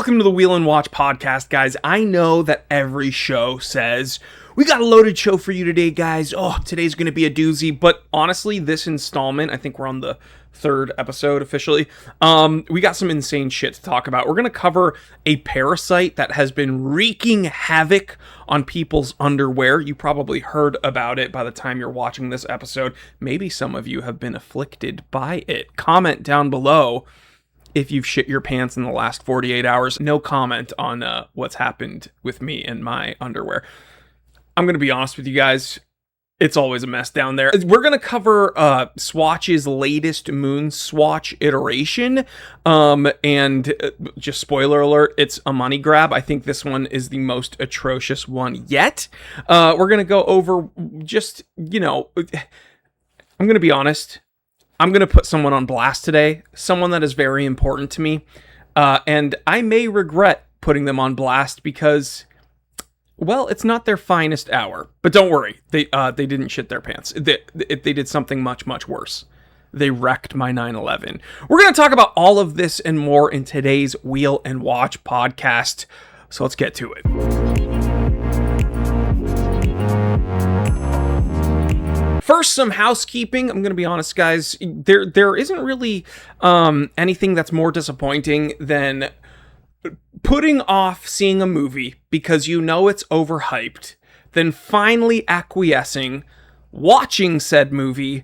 Welcome to the Wheel and Watch podcast, guys. I know that every show says, we got a loaded show for you today, guys. Oh, today's going to be a doozy. But honestly, this installment, I think we're on the third episode officially. We got some insane shit to talk about. We're going to cover a parasite that has been wreaking havoc on people's underwear. You probably heard about it by the time you're watching this episode. Maybe some of you have been afflicted by it. Comment down below if you've shit your pants in the last 48 hours. No comment on what's happened with me and my underwear. I'm going to be honest with you guys. It's always a mess down there. We're going to cover Swatch's latest Moon Swatch iteration. And just spoiler alert, it's a money grab. I think this one is the most atrocious one yet. We're going to go over just, I'm going to be honest. I'm going to put someone on blast today, someone that is very important to me, and I may regret putting them on blast because, well, it's not their finest hour. But don't worry, they didn't shit their pants. They did something much, much worse. They wrecked my 911. We're going to talk about all of this and more in today's Wheel and Watch podcast, so let's get to it. First, some housekeeping. I'm going to be honest, guys. There isn't really anything that's more disappointing than putting off seeing a movie because you know it's overhyped, then finally acquiescing, watching said movie,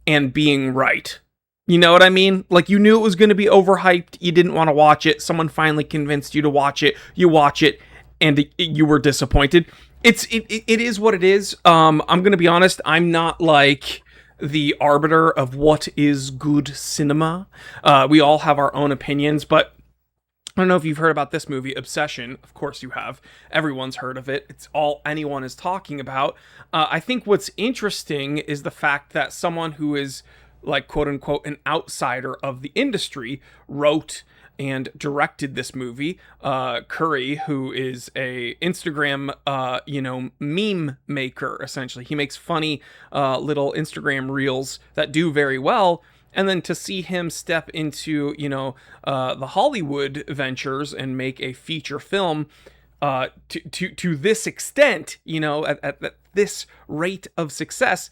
and being right. You know what I mean? Like, you knew it was going to be overhyped, you didn't want to watch it, someone finally convinced you to watch it, you watch it, and you were disappointed. It is what it is. I'm going to be honest, I'm not like the arbiter of what is good cinema. We all have our own opinions, but I don't know if you've heard about this movie, Obsession. Of course you have. Everyone's heard of it. It's all anyone is talking about. I think what's interesting is the fact that someone who is, like, quote unquote, an outsider of the industry wrote and directed this movie. Curry, who is a Instagram, meme maker, essentially. He makes funny little Instagram reels that do very well. And then to see him step into, the Hollywood ventures and make a feature film to this extent, at this rate of success,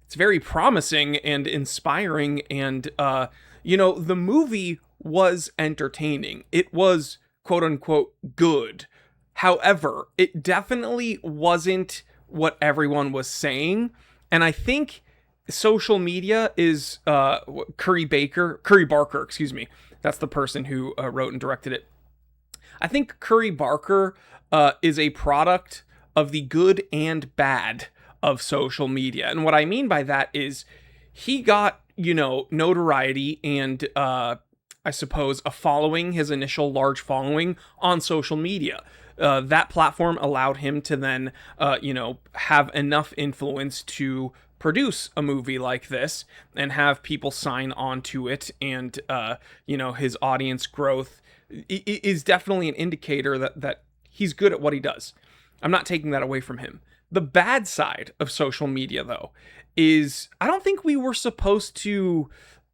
it's very promising and inspiring. And, the movie was entertaining. It was, quote unquote, good. However, it definitely wasn't what everyone was saying. And I think social media is Curry Barker, excuse me. That's the person who wrote and directed it. I think Curry Barker is a product of the good and bad of social media. And what I mean by that is he got, notoriety and I suppose a following, his initial large following on social media. That platform allowed him to then, have enough influence to produce a movie like this and have people sign on to it. And, his audience growth is definitely an indicator that he's good at what he does. I'm not taking that away from him. The bad side of social media, though, is I don't think we were supposed to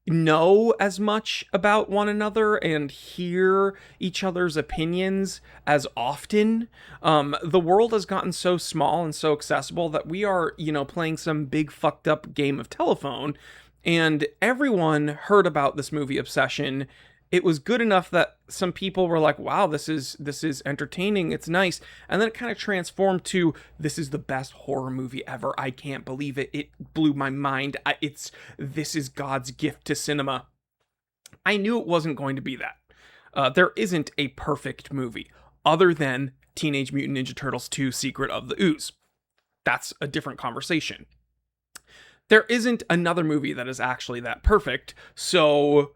know as much about one another and hear each other's opinions as often. The world has gotten so small and so accessible that we are, playing some big fucked up game of telephone, and everyone heard about this movie Obsession. It was good enough that some people were like, wow, this is entertaining, it's nice. And then it kind of transformed to, this is the best horror movie ever. I can't believe it. It blew my mind. This is God's gift to cinema. I knew it wasn't going to be that. There isn't a perfect movie other than Teenage Mutant Ninja Turtles 2: Secret of the Ooze. That's a different conversation. There isn't another movie that is actually that perfect, so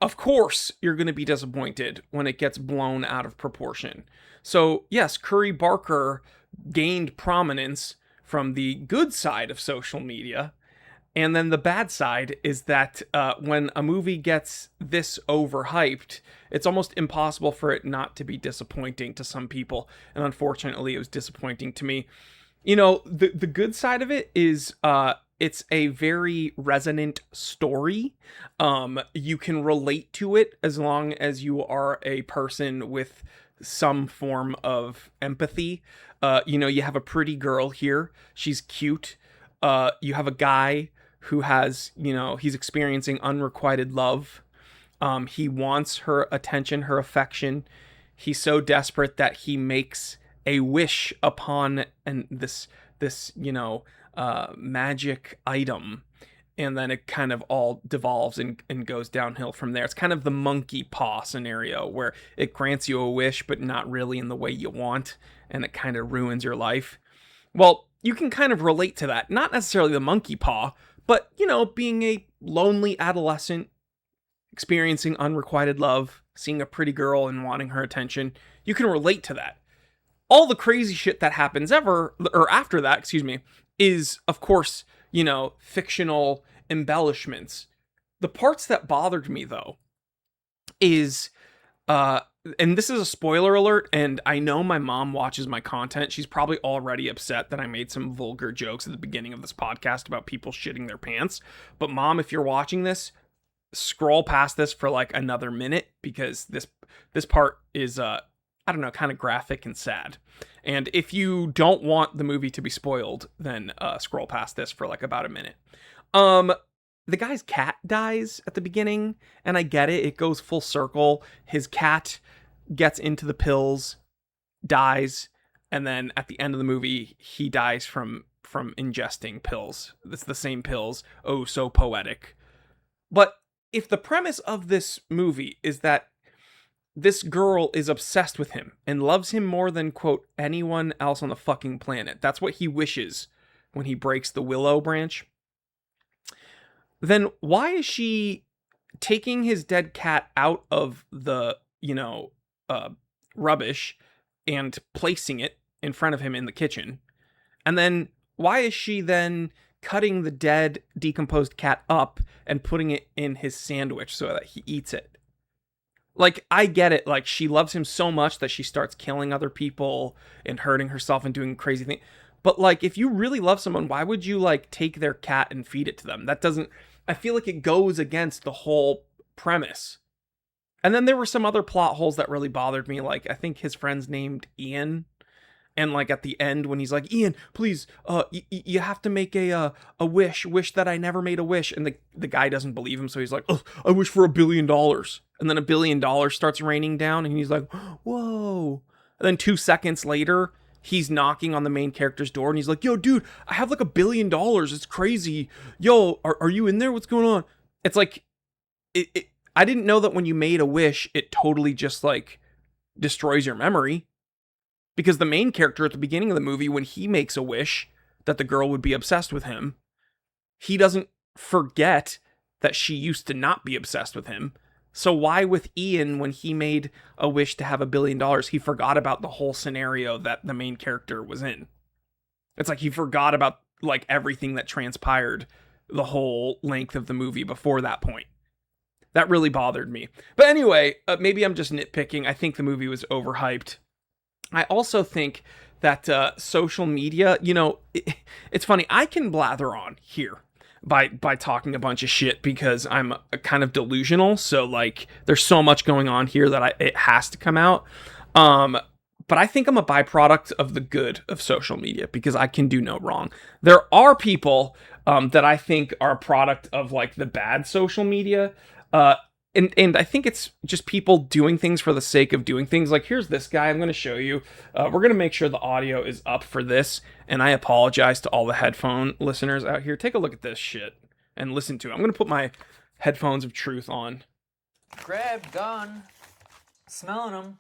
of course, you're going to be disappointed when it gets blown out of proportion. So, yes, Curry Barker gained prominence from the good side of social media. And then the bad side is that when a movie gets this overhyped, it's almost impossible for it not to be disappointing to some people. And unfortunately, it was disappointing to me. The good side of it is it's a very resonant story. You can relate to it as long as you are a person with some form of empathy. You have a pretty girl here. She's cute. You have a guy who has, he's experiencing unrequited love. He wants her attention, her affection. He's so desperate that he makes a wish upon this magic item, and then it kind of all devolves and goes downhill from there. It's kind of the monkey paw scenario where it grants you a wish, but not really in the way you want, and it kind of ruins your life. Well, you can kind of relate to that. Not necessarily the monkey paw, but, being a lonely adolescent, experiencing unrequited love, seeing a pretty girl and wanting her attention. You can relate to that. All the crazy shit that happens after that, is, of course, fictional embellishments. The parts that bothered me, though, is, and this is a spoiler alert, and I know my mom watches my content. She's probably already upset that I made some vulgar jokes at the beginning of this podcast about people shitting their pants. But Mom, if you're watching this, scroll past this for like another minute, because this part is, kind of graphic and sad. And if you don't want the movie to be spoiled, then scroll past this for like about a minute. The guy's cat dies at the beginning, and I get it. It goes full circle. His cat gets into the pills, dies, and then at the end of the movie, he dies from ingesting pills. It's the same pills. Oh, so poetic. But if the premise of this movie is that this girl is obsessed with him and loves him more than, quote, anyone else on the fucking planet, that's what he wishes when he breaks the willow branch, then why is she taking his dead cat out of the, rubbish and placing it in front of him in the kitchen? And then why is she then cutting the dead, decomposed cat up and putting it in his sandwich so that he eats it? Like, I get it. Like, she loves him so much that she starts killing other people and hurting herself and doing crazy things. But, like, if you really love someone, why would you, like, take their cat and feed it to them? That doesn't... I feel like it goes against the whole premise. And then there were some other plot holes that really bothered me. Like, I think his friend's named Ian. And, like, at the end, when he's like, Ian, please, you have to make a wish that I never made a wish. And the guy doesn't believe him, so he's like, oh, I wish for $1 billion. And then $1 billion starts raining down, and he's like, whoa. And then 2 seconds later, he's knocking on the main character's door, and he's like, yo, dude, I have like $1 billion. It's crazy. Yo, are you in there? What's going on? It's like, I didn't know that when you made a wish, it totally just, like, destroys your memory. Because the main character at the beginning of the movie, when he makes a wish that the girl would be obsessed with him, he doesn't forget that she used to not be obsessed with him. So why with Ian, when he made a wish to have $1 billion, he forgot about the whole scenario that the main character was in? It's like he forgot about, like, everything that transpired the whole length of the movie before that point. That really bothered me. But anyway, maybe I'm just nitpicking. I think the movie was overhyped. I also think that social media, it's funny. I can blather on here by talking a bunch of shit because I'm kind of delusional. So, like, there's so much going on here that it has to come out. But I think I'm a byproduct of the good of social media because I can do no wrong. There are people that I think are a product of, like, the bad social media. And I think it's just people doing things for the sake of doing things. Like, here's this guy I'm going to show you. We're going to make sure the audio is up for this. And I apologize to all the headphone listeners out here. Take a look at this shit and listen to it. I'm going to put my headphones of truth on. Grab gun. Smelling them.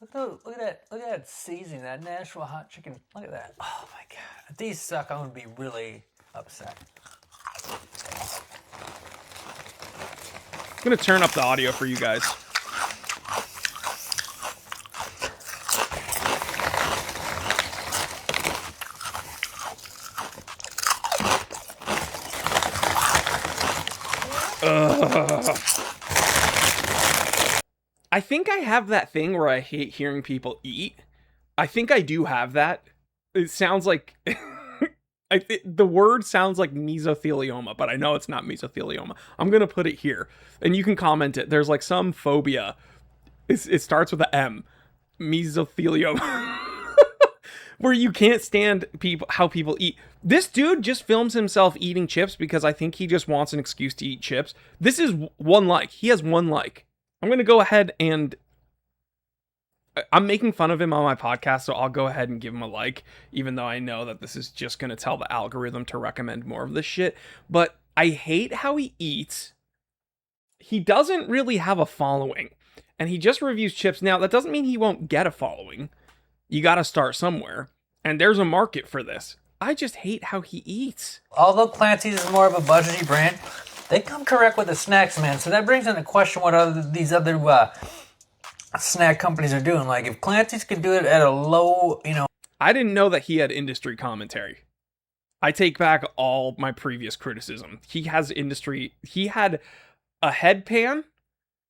Look at that seasoning, that Nashville hot chicken. Look at that. Oh my God. If these suck, I'm going to be really upset. I'm going to turn up the audio for you guys. I think I have that thing where I hate hearing people eat. I think I do have that. It sounds like The word sounds like mesothelioma, but I know it's not mesothelioma. I'm gonna put it here, and you can comment it. There's like some phobia. It starts with a M, mesothelioma, where you can't stand how people eat. This dude just films himself eating chips because I think he just wants an excuse to eat chips. This is 1 like. He has 1 like. I'm gonna go ahead and I'm making fun of him on my podcast, so I'll go ahead and give him a like, even though I know that this is just going to tell the algorithm to recommend more of this shit. But I hate how he eats. He doesn't really have a following, and he just reviews chips. Now, that doesn't mean he won't get a following. You got to start somewhere, and there's a market for this. I just hate how he eats. Although Clancy's is more of a budgety brand, they come correct with the snacks, man. So that brings into question what these other snack companies are doing. Like, if Clancy's could do it at a low, I didn't know that he had industry commentary. I take back all my previous criticism. He had a headpan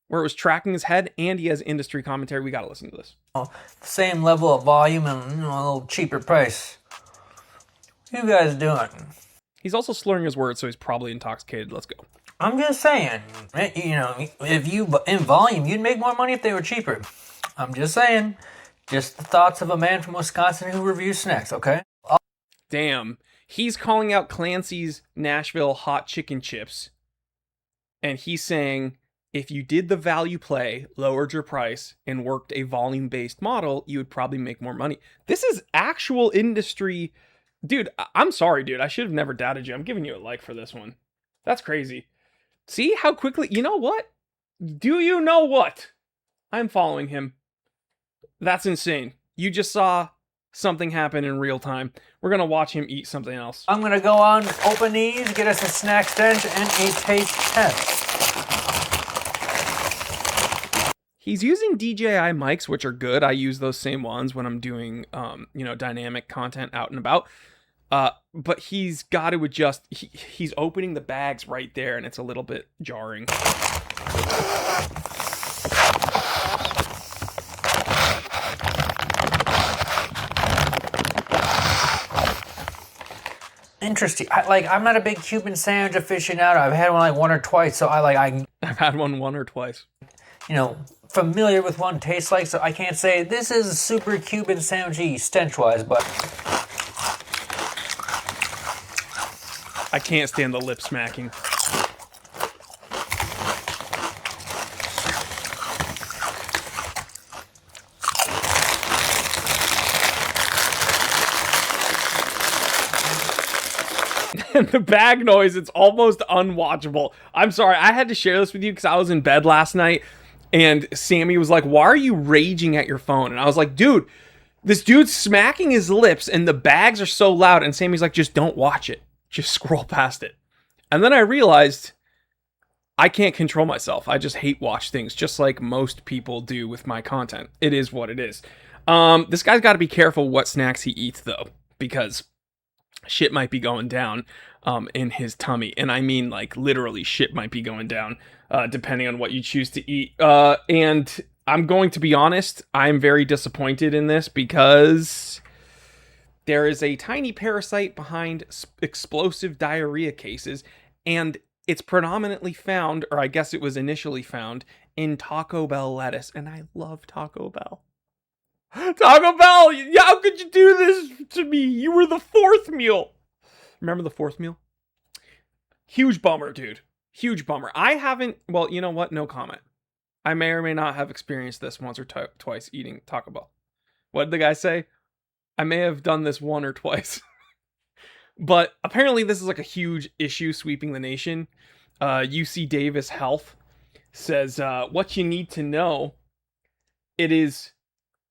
where it was tracking his head, and he has industry commentary. We gotta listen to this. Same level of volume and a little cheaper price. What are you guys doing? He's also slurring his words, so he's probably intoxicated. Let's go. I'm just saying, if you, in volume, you'd make more money if they were cheaper. I'm just saying, just the thoughts of a man from Wisconsin who reviews snacks, okay? Damn. He's calling out Clancy's Nashville hot chicken chips, and he's saying, if you did the value play, lowered your price, and worked a volume-based model, you would probably make more money. This is actual industry. Dude, I'm sorry, dude. I should have never doubted you. I'm giving you a like for this one. That's crazy. See how quickly... You know what? Do you know what? I'm following him. That's insane. You just saw something happen in real time. We're going to watch him eat something else. I'm going to go on, open these, get us a snack stench and a taste test. He's using DJI mics, which are good. I use those same ones when I'm doing, dynamic content out and about. But he's got to adjust. He's opening the bags right there, and it's a little bit jarring. Interesting. I'm not a big Cuban sandwich aficionado. I've had one one or twice, so I've had one or twice. Familiar with one tastes like, so I can't say this is super Cuban sandwichy stench-wise, but I can't stand the lip smacking. And the bag noise, it's almost unwatchable. I'm sorry, I had to share this with you because I was in bed last night, and Sammy was like, why are you raging at your phone? And I was like, dude, this dude's smacking his lips, and the bags are so loud, and Sammy's like, just don't watch it. Just scroll past it. And then I realized I can't control myself. I just hate watch things, just like most people do with my content. It is what it is. This guy's got to be careful what snacks he eats, though, because shit might be going down in his tummy. And I mean, like, literally shit might be going down, depending on what you choose to eat. And I'm going to be honest, I'm very disappointed in this because there is a tiny parasite behind explosive diarrhea cases, and it's predominantly found, or I guess it was initially found, in Taco Bell lettuce. And I love Taco Bell. Taco Bell, how could you do this to me? You were the 4th meal. Remember the 4th meal? Huge bummer, dude. Huge bummer. I haven't, well, you know what? No comment. I may or may not have experienced this once or twice eating Taco Bell. What did the guy say? I may have done this 1 or twice. But apparently this is like a huge issue sweeping the nation. UC Davis Health says, what you need to know, it is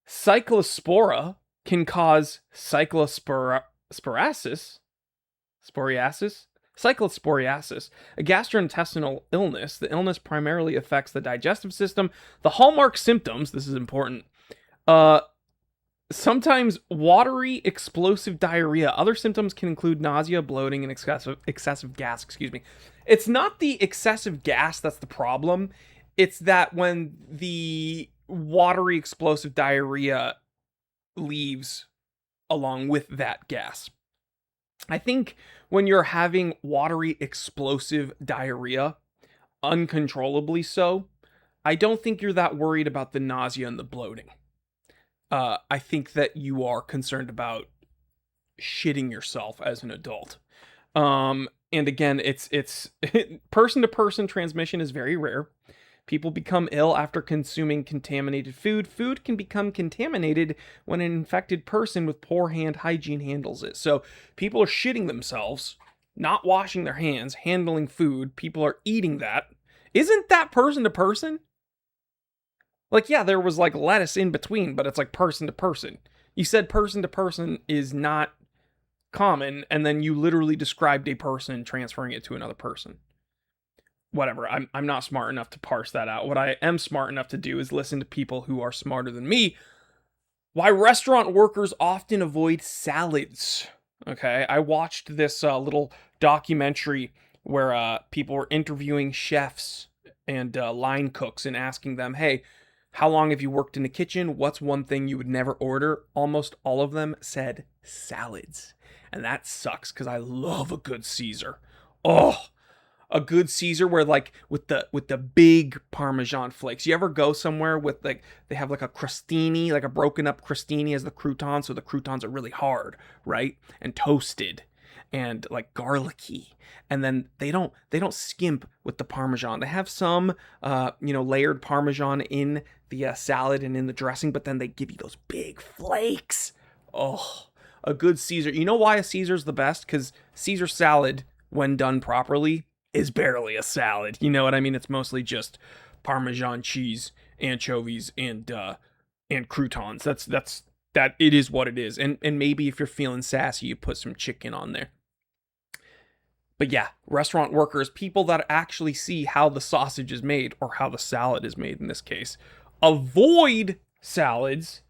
Cyclospora can cause cyclosporiasis, cyclosporiasis, a gastrointestinal illness. The illness primarily affects the digestive system. The hallmark symptoms, this is important, sometimes watery, explosive diarrhea. Other symptoms can include nausea, bloating, and excessive gas. It's not the excessive gas that's the problem. It's that when the watery, explosive diarrhea leaves along with that gas. I think when you're having watery, explosive diarrhea, uncontrollably so, I don't think you're that worried about the nausea and the bloating. I think that you are concerned about shitting yourself as an adult. And again, it's person to person transmission is very rare. People become ill after consuming contaminated food. Food can become contaminated when an infected person with poor hand hygiene handles it. So people are shitting themselves, not washing their hands, handling food. People are eating that. Isn't that person to person? Like, yeah, there was like lettuce in between, but it's like person to person. You said person to person is not common, and then you literally described a person transferring it to another person. Whatever, I'm not smart enough to parse that out. What I am smart enough to do is listen to people who are smarter than me. Why restaurant workers often avoid salads. Okay, I watched this little documentary where people were interviewing chefs and line cooks and asking them, hey, how long have you worked in the kitchen? What's one thing you would never order? Almost all of them said salads. And that sucks because I love a good Caesar. Oh, a good Caesar where like with the big Parmesan flakes. You ever go somewhere with like they have like a crostini, like a broken up crostini as the crouton, so the croutons are really hard, right? And toasted and like garlicky. And then they don't skimp with the Parmesan. They have some layered Parmesan in the salad and in the dressing, but then they give you those big flakes. Oh, a good Caesar. You know why a Caesar's the best? Because Caesar salad, when done properly, is barely a salad. You know what I mean? It's mostly just Parmesan cheese, anchovies, and croutons. That it is what it is. And maybe if you're feeling sassy, you put some chicken on there. But yeah, restaurant workers, people that actually see how the sausage is made, or how the salad is made in this case, avoid salads.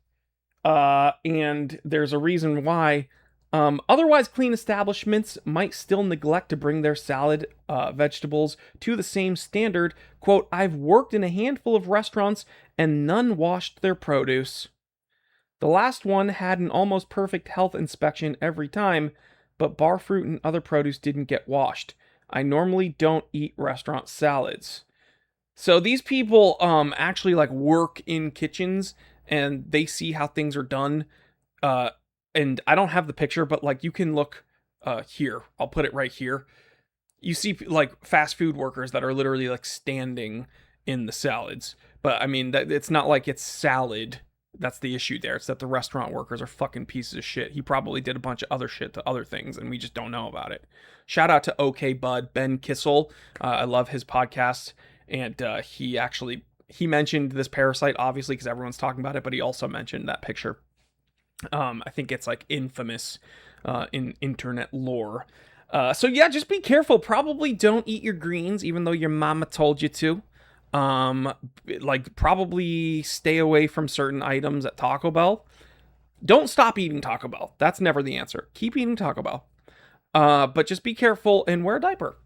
And there's a reason why. Otherwise, clean establishments might still neglect to bring their salad vegetables to the same standard. Quote, I've worked in a handful of restaurants and none washed their produce. The last one had an almost perfect health inspection every time, but bar fruit and other produce didn't get washed. I normally don't eat restaurant salads. So these people actually like work in kitchens and they see how things are done. And I don't have the picture, but like you can look here. I'll put it right here. You see like fast food workers that are literally like standing in the salads. But I mean, it's not like it's salad. That's the issue there. It's that the restaurant workers are fucking pieces of shit. He probably did a bunch of other shit to other things, and we just don't know about it. Shout out to OK Bud, Ben Kissel. I love his podcast, and he mentioned this parasite, obviously, because everyone's talking about it, but he also mentioned that picture. I think it's like infamous in internet lore. So yeah, just be careful. Probably don't eat your greens, even though your mama told you to. Like probably stay away from certain items at Taco Bell. Don't stop eating Taco Bell. That's never the answer. Keep eating Taco Bell. But just be careful and wear a diaper.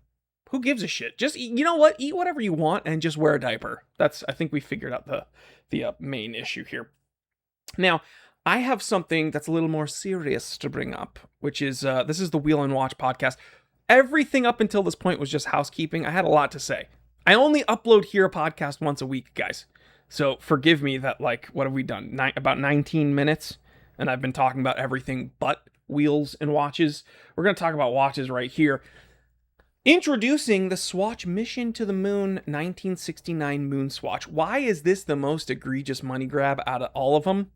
Who gives a shit? Just eat, you know what? Eat whatever you want and just wear a diaper. I think we figured out the main issue here. Now, I have something that's a little more serious to bring up, which is this is the Wheel and Watch podcast. Everything up until this point was just housekeeping. I had a lot to say. I only upload here a podcast once a week, guys. So forgive me that, like, what have we done? About 19 minutes, and I've been talking about everything but wheels and watches. We're going to talk about watches right here. Introducing the Swatch Mission to the Moon 1969 Moon Swatch. Why is this the most egregious money grab out of all of them?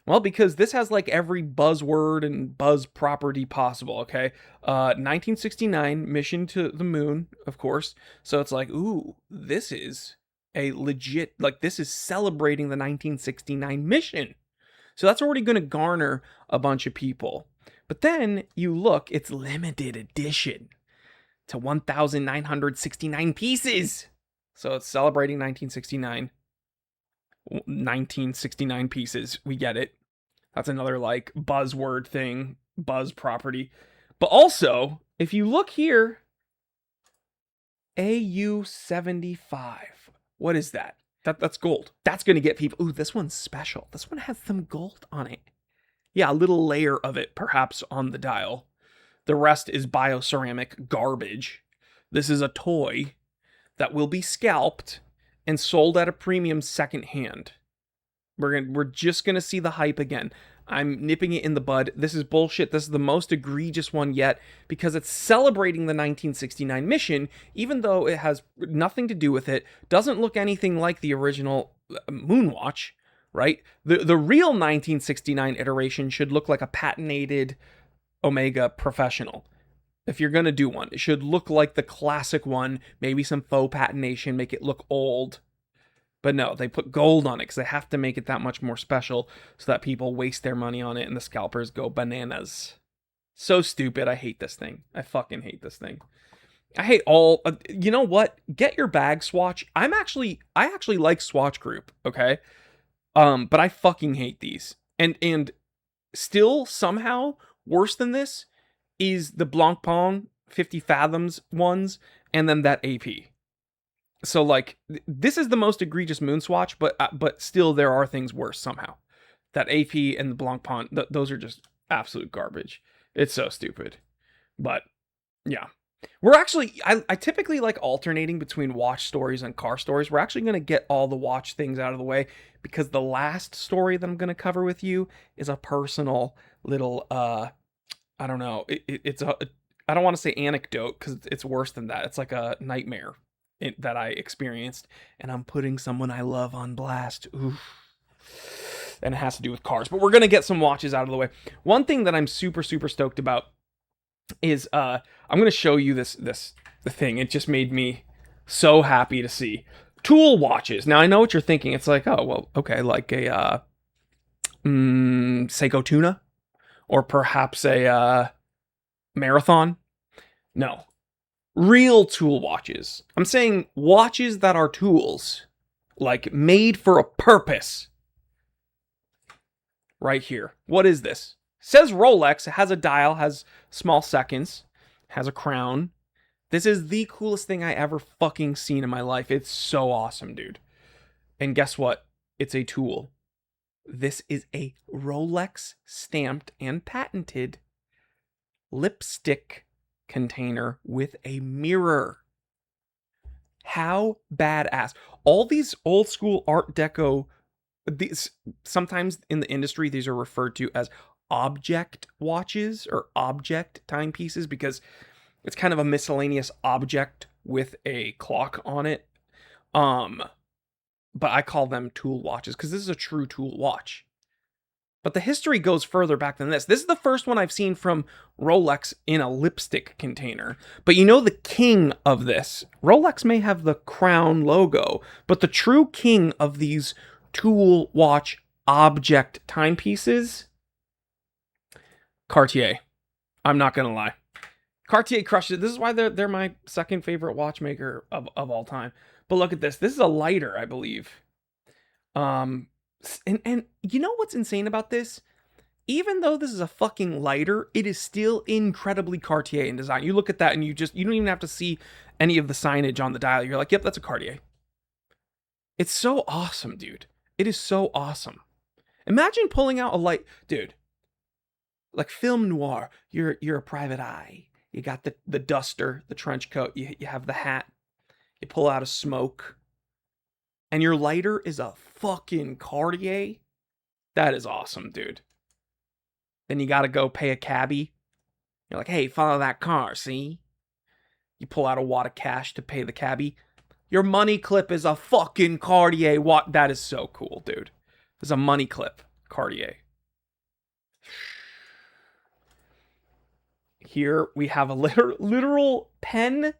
Well, because this has like every buzzword and buzz property possible, okay? 1969, Mission to the Moon, of course. So it's like, ooh, this is a legit, like this is celebrating the 1969 mission. So that's already going to garner a bunch of people. But then you look, it's limited edition to 1,969 pieces. So it's celebrating 1969. 1969 pieces. We get it. That's another like buzzword thing, buzz property. But also, if you look here, AU75. What is that? That's gold. That's going to get people. Ooh, this one's special. This one has some gold on it. Yeah, a little layer of it perhaps on the dial. The rest is bioceramic garbage. This is a toy that will be scalped and sold at a premium secondhand. We're just gonna see the hype again. I'm nipping it in the bud. This is bullshit. This is the most egregious one yet because it's celebrating the 1969 mission, even though it has nothing to do with it. Doesn't look anything like the original Moonwatch, right? The real 1969 iteration should look like a patented Omega Professional. If you're gonna do one, it should look like the classic one. Maybe some faux patination, make it look old. But no, they put gold on it because they have to make it that much more special so that people waste their money on it and the scalpers go bananas. So stupid. I hate this thing. I fucking hate this thing. I hate all... you know what? Get your bag, Swatch. I actually like Swatch Group, okay? But I fucking hate these. And still, somehow, worse than this is the Blancpain 50 Fathoms ones and then that AP. So, like, this is the most egregious Moonswatch, but still there are things worse somehow. That AP and the Blancpain, those are just absolute garbage. It's so stupid. But, yeah. We're actually, I typically like alternating between watch stories and car stories. We're actually going to get all the watch things out of the way because the last story that I'm going to cover with you is a personal little, I don't know, it's a, I don't want to say anecdote because it's worse than that. It's like a nightmare that I experienced, and I'm putting someone I love on blast. Oof. And it has to do with cars, but we're gonna get some watches out of the way. One thing that I'm super stoked about is I'm gonna show you the thing. It just made me so happy to see tool watches. Now I know what you're thinking. It's like, oh well, okay, like a Seiko Tuna, or perhaps a Marathon. No. Real tool watches. I'm saying watches that are tools. Like, made for a purpose. Right here. What is this? Says Rolex. It has a dial, has small seconds, has a crown. This is the coolest thing I ever fucking seen in my life. It's so awesome, dude. And guess what? It's a tool. This is a Rolex stamped and patented lipstick container with a mirror. How badass. All these old school Art Deco, these sometimes in the industry these are referred to as object watches or object timepieces because it's kind of a miscellaneous object with a clock on it. But I call them tool watches because this is a true tool watch. But the history goes further back than this. This is the first one I've seen from Rolex in a lipstick container. But you know the king of this, Rolex may have the crown logo, but the true king of these tool watch object timepieces, Cartier. I'm not gonna lie. Cartier crushed it. This is why they're my second favorite watchmaker of all time. But look at this. This is a lighter, I believe. And you know what's insane about this? Even though this is a fucking lighter, it is still incredibly Cartier in design. You look at that and you don't even have to see any of the signage on the dial. You're like, yep, that's a Cartier. It's so awesome, dude. It is so awesome. Imagine pulling out a light, dude. Like film noir. You're a private eye. You got the duster, the trench coat. You have the hat. You pull out a smoke. And your lighter is a fucking Cartier. That is awesome, dude. Then you gotta go pay a cabbie. You're like, hey, follow that car, see? You pull out a wad of cash to pay the cabbie. Your money clip is a fucking Cartier. What? That is so cool, dude. There's a money clip. Cartier. Here we have a literal pen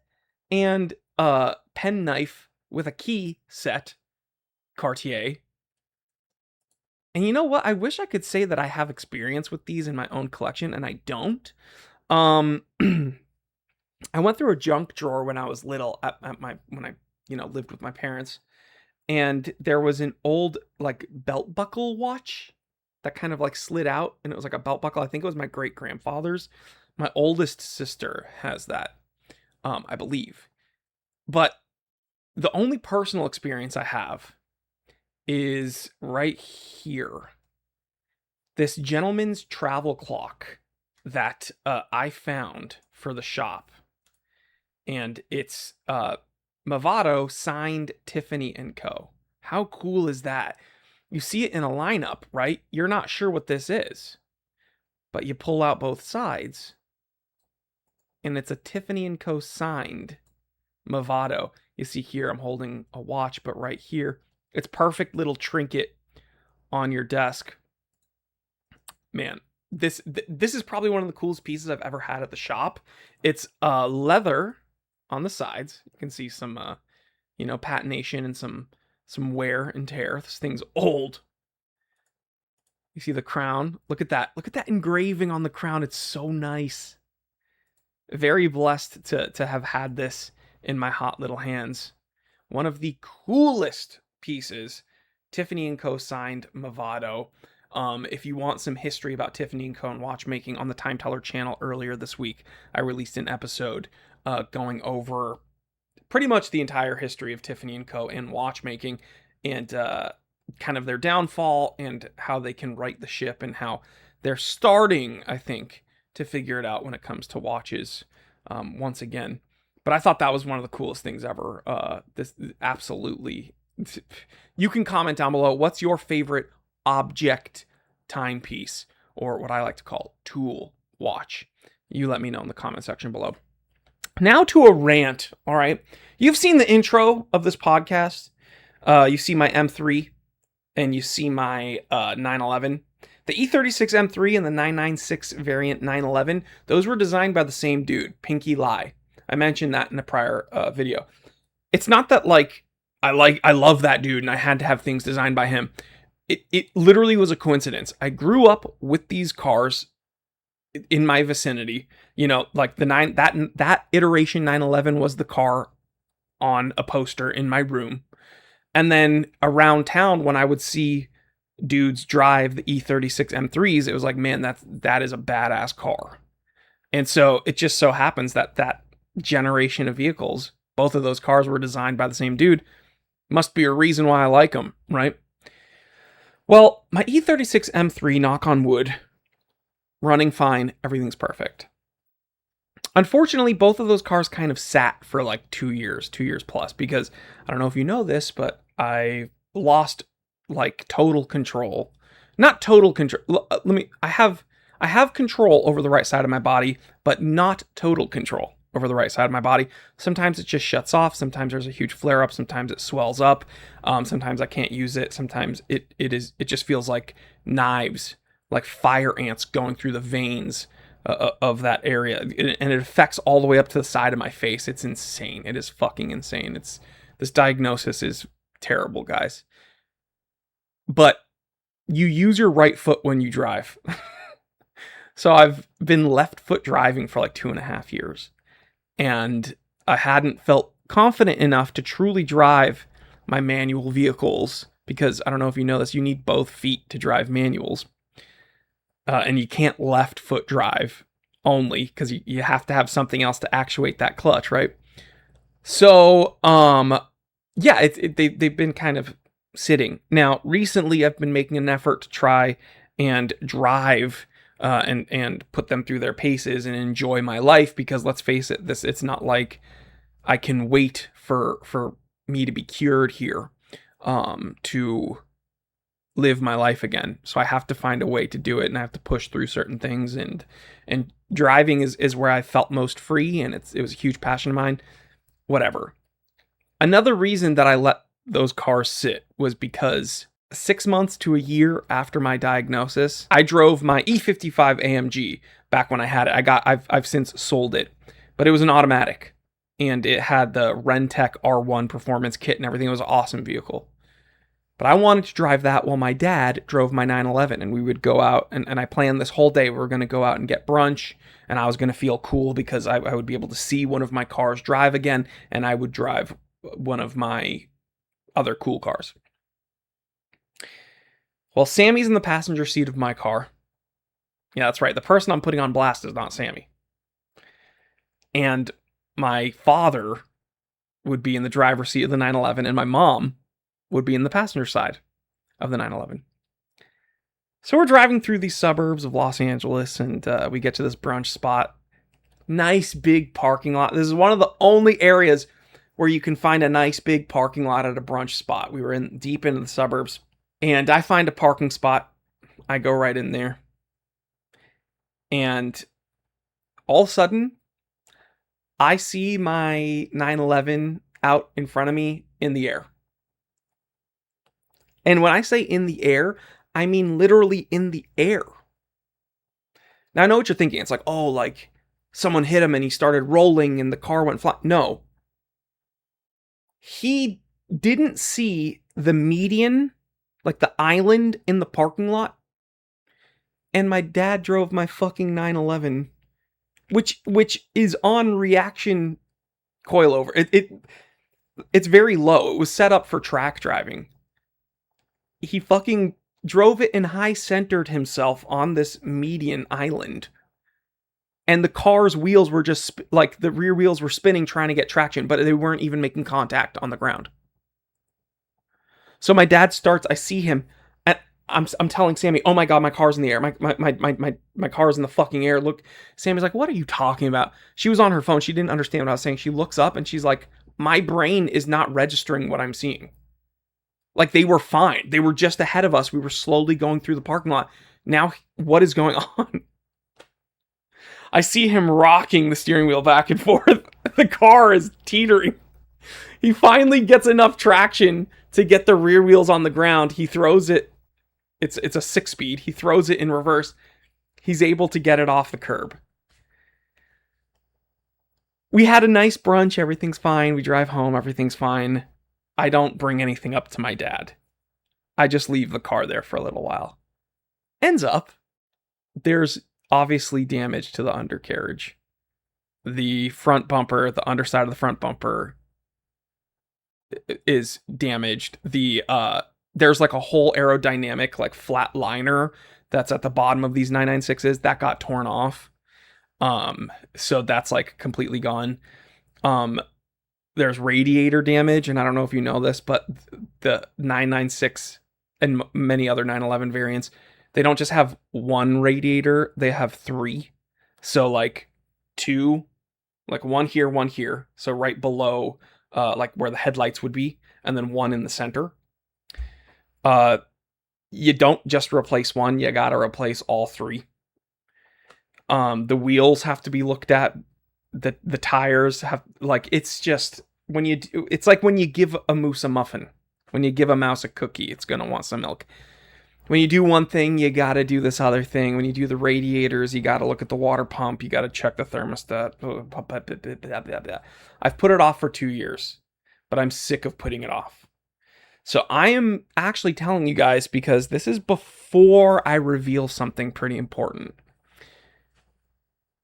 and pen knife with a key set. Cartier. And you know what? I wish I could say that I have experience with these in my own collection, and I don't. I went through a junk drawer when I was little when I lived with my parents, and there was an old like belt buckle watch that kind of like slid out, and it was like a belt buckle. I think it was my great grandfather's. My oldest sister has that, I believe. But the only personal experience I have is right here. This gentleman's travel clock that I found for the shop, and it's Movado signed Tiffany & Co. How cool is that? You see it in a lineup, right? You're not sure what this is, but you pull out both sides, and it's a Tiffany & Co. signed Movado. You see here, I'm holding a watch, but right here, it's perfect little trinket on your desk. Man, this is probably one of the coolest pieces I've ever had at the shop. It's leather on the sides. You can see some patination and some wear and tear. This thing's old. You see the crown? Look at that. Look at that engraving on the crown. It's so nice. Very blessed to have had this in my hot little hands. One of the coolest pieces. Tiffany & Co. signed Movado. If you want some history about Tiffany & Co. and watchmaking, on the Time Teller channel earlier this week, I released an episode going over pretty much the entire history of Tiffany & Co. and watchmaking, and kind of their downfall and how they can right the ship, and how they're starting, I think, to figure it out when it comes to watches once again. But I thought that was one of the coolest things ever. This absolutely. You can comment down below, what's your favorite object timepiece, or what I like to call tool watch? You let me know in the comment section below. Now to a rant, all right? You've seen the intro of this podcast. You see my M3, and you see my 911. The E36 M3 and the 996 variant 911, those were designed by the same dude, Pinky Lai. I mentioned that in a prior video. It's not that I love that dude and I had to have things designed by him. It literally was a coincidence. I grew up with these cars in my vicinity. Like that iteration 911 was the car on a poster in my room. And then around town, when I would see dudes drive the E36 M3s, it was like, man, that is a badass car. And so it just so happens that generation of vehicles, both of those cars were designed by the same dude. Must be a reason why I like them, right? Well, my E36 M3, knock on wood, running fine, everything's perfect. Unfortunately, both of those cars kind of sat for like 2 years plus, because I don't know if you know this, but I lost total control. Not total control. I have control over the right side of my body, but not total control over the right side of my body. Sometimes it just shuts off. Sometimes there's a huge flare up. Sometimes it swells up. Sometimes I can't use it. Sometimes it just feels like knives, like fire ants going through the veins of that area, and it affects all the way up to the side of my face. It's insane. It is fucking insane. This diagnosis is terrible, guys. But you use your right foot when you drive. So I've been left foot driving for like 2.5 years. And I hadn't felt confident enough to truly drive my manual vehicles, because I don't know if you know this, you need both feet to drive manuals. And you can't left foot drive only, because you have to have something else to actuate that clutch, right? So, yeah, they've been kind of sitting. Now, recently I've been making an effort to try and drive and put them through their paces and enjoy my life, because let's face it, it's not like I can wait for me to be cured here to live my life again. So I have to find a way to do it, and I have to push through certain things, and driving is where I felt most free, and it was a huge passion of mine. Whatever. Another reason that I let those cars sit was because 6 months to a year after my diagnosis, I drove my E55 AMG back when I had it. I've since sold it, but it was an automatic, and it had the Rentec R1 performance kit and everything. It was an awesome vehicle. But I wanted to drive that while my dad drove my 911, and we would go out, and I planned this whole day. We were going to go out and get brunch, and I was going to feel cool because I would be able to see one of my cars drive again, and I would drive one of my other cool cars. Well, Sammy's in the passenger seat of my car. Yeah, that's right. The person I'm putting on blast is not Sammy. And my father would be in the driver's seat of the 911, and my mom would be in the passenger side of the 911. So we're driving through these suburbs of Los Angeles, and we get to this brunch spot. Nice big parking lot. This is one of the only areas where you can find a nice big parking lot at a brunch spot. We were in deep into the suburbs, and I find a parking spot. I go right in there, and all of a sudden, I see my 911 out in front of me in the air. And when I say in the air, I mean literally in the air. Now, I know what you're thinking. It's like, oh, like someone hit him and he started rolling and the car went flying. No. He didn't see the median, like the island in the parking lot. And my dad drove my fucking 911, which is on reaction coilover. It's very low. It was set up for track driving. He fucking drove it and high centered himself on this median island. And the car's wheels were just like the rear wheels were spinning trying to get traction, but they weren't even making contact on the ground. So my dad starts, I see him, and I'm telling Sammy, oh my God, my car's in the air. My car's in the fucking air. Look, Sammy's like, what are you talking about? She was on her phone. She didn't understand what I was saying. She looks up and she's like, my brain is not registering what I'm seeing. Like, they were fine. They were just ahead of us. We were slowly going through the parking lot. Now, what is going on? I see him rocking the steering wheel back and forth. The car is teetering. He finally gets enough traction to get the rear wheels on the ground. He throws it. It's a 6-speed. He throws it in reverse. He's able to get it off the curb. We had a nice brunch. Everything's fine. We drive home. Everything's fine. I don't bring anything up to my dad. I just leave the car there for a little while. Ends up, there's obviously damage to the undercarriage. The front bumper, the underside of the front bumper is damaged. There's like a whole aerodynamic like flat liner that's at the bottom of these 996s that got torn off. So that's like completely gone. There's radiator damage, and I don't know if you know this, but the 996 and many other 911 variants, they don't just have one radiator, they have 3. So like 2, like one here, so right below like where the headlights would be, and then 1 in the center. You don't just replace one, you gotta replace all 3. The wheels have to be looked at. The tires have, like, it's just, it's like when you give a moose a muffin. When you give a mouse a cookie, it's gonna want some milk. When you do one thing, you gotta do this other thing. When you do the radiators, you gotta look at the water pump, you gotta check the thermostat. I've put it off for 2 years, but I'm sick of putting it off. So I am actually telling you guys, because this is before I reveal something pretty important.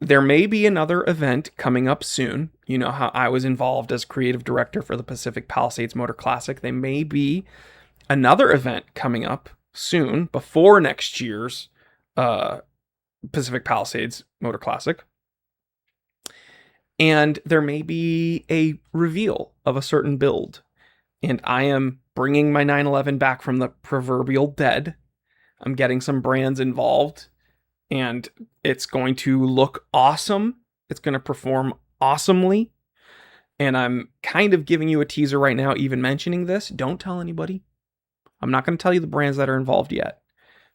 There may be another event coming up soon. You know how I was involved as creative director for the Pacific Palisades Motor Classic. There may be another event coming up soon before next year's Pacific Palisades Motor Classic. And there may be a reveal of a certain build. And I am bringing my 911 back from the proverbial dead. I'm getting some brands involved. And it's going to look awesome. It's going to perform awesomely. And I'm kind of giving you a teaser right now, even mentioning this. Don't tell anybody. I'm not going to tell you the brands that are involved yet.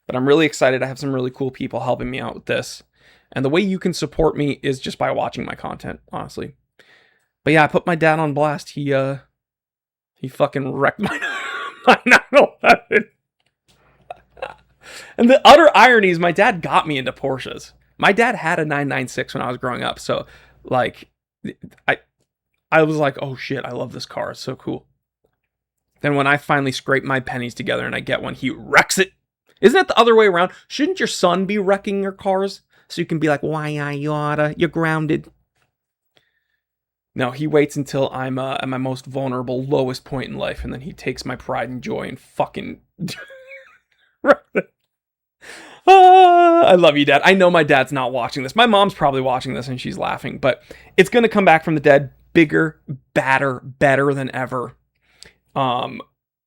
But I'm really excited. I have some really cool people helping me out with this. And the way you can support me is just by watching my content, honestly. But yeah, I put my dad on blast. He fucking wrecked my 911. And the utter irony is my dad got me into Porsches. My dad had a 996 when I was growing up. So, like, I was like, oh shit, I love this car. It's so cool. Then when I finally scrape my pennies together and I get one, he wrecks it. Isn't it the other way around? Shouldn't your son be wrecking your cars? So you can be like, why, you're grounded. No, he waits until I'm at my most vulnerable, lowest point in life. And then he takes my pride and joy and fucking... I love you, Dad. I know my dad's not watching this. My mom's probably watching this and she's laughing, but it's going to come back from the dead bigger, badder, better than ever.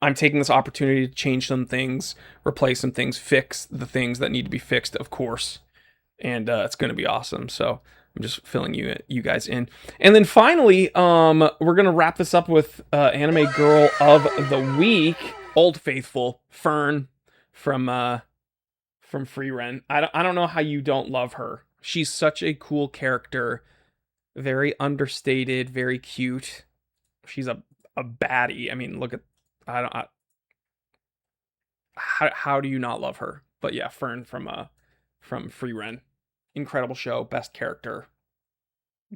I'm taking this opportunity to change some things, replace some things, fix the things that need to be fixed, of course. And it's going to be awesome. So I'm just filling you guys in. And then finally, we're going to wrap this up with Anime Girl of the Week, Old Faithful, Fern from Frieren. I don't know how you don't love her. She's such a cool character, very understated, very cute. She's a baddie. I mean, look at how do you not love her? But yeah, Fern from Frieren. Incredible show, best character.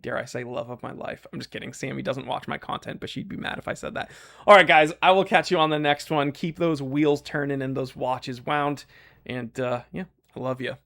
Dare I say love of my life. I'm just kidding. Sammy doesn't watch my content, but she'd be mad if I said that. All right, guys, I will catch you on the next one. Keep those wheels turning and those watches wound. And yeah, I love you.